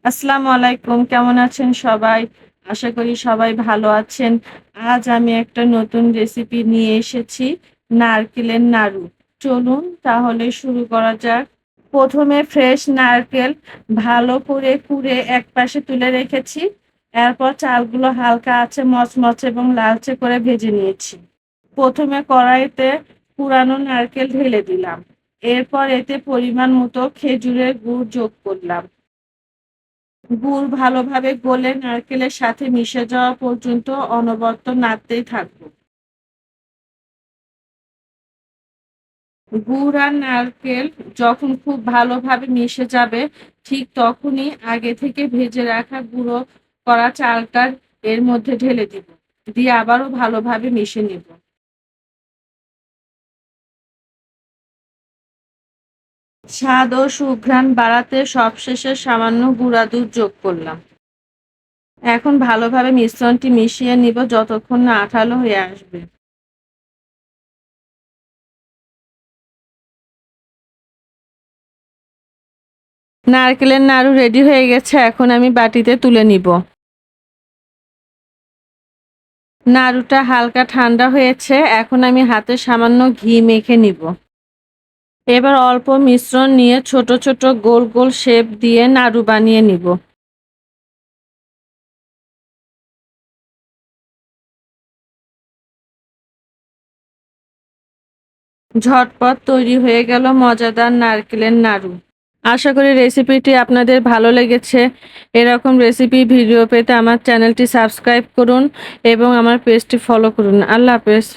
আসসালামু আলাইকুম। কেমন আছেন সবাই? আশা করি সবাই ভালো আছেন। আজ আমি একটা নতুন রেসিপি নিয়ে এসেছি, নারকেলের নাড়ু। চলুন তাহলে শুরু করা যাক। ১ম এ ফ্রেশ নারকেল ভালো করে কুড়ে একপাশে তুলে রেখেছি। এরপর চালগুলো হালকা আঁচে মচমচে এবং লালচে করে ভেজে নিয়েছি। ১ম এ কড়াইতে কুড়ানো নারকেল ঢেলে দিলাম। এরপর এতে পরিমাণ মতো খেজুরের গুড় যোগ করলাম। গুড় ভালোভাবে গলে নারকেলের সাথে মিশে যাওয়া পর্যন্ত অনবরত নাড়তেই থাকবো। গুড় আর নারকেল যখন খুব ভালোভাবে মিশে যাবে, ঠিক তখনই আগে থেকে ভেজে রাখা গুঁড়ো করা চালটা এর মধ্যে ঢেলে দিব। দিয়ে আবারও ভালোভাবে মিশিয়ে নিব। স্বাদ ও সুঘ্রাণ বাড়াতে সবশেষে সামান্য গুঁড়া দুধ যোগ করলাম। এখন ভালোভাবে মিশ্রণটি মিশিয়ে নিব যতক্ষণ না আঠালো হয়ে আসবে। নারকেলের নাড়ু রেডি হয়ে গেছে। এখন আমি বাটিতে তুলে নিব। নাড়ুটা হালকা ঠান্ডা হয়েছে। এখন আমি হাতে সামান্য ঘি মেখে নিব। এবার অল্প মিশ্রণ নিয়ে ছোট ছোট গোল গোল শেপ দিয়ে নাড়ু বানিয়ে নিব। ঝটপট তৈরি হয়ে গেল মজাদার নারকেলের নাড়ু। আশা করি রেসিপিটি আপনাদের ভালো লেগেছে। এরকম রেসিপি ভিডিও পেতে আমার চ্যানেলটি সাবস্ক্রাইব করুন এবং আমার পেজটি ফলো করুন। আল্লাহ হাফেজ।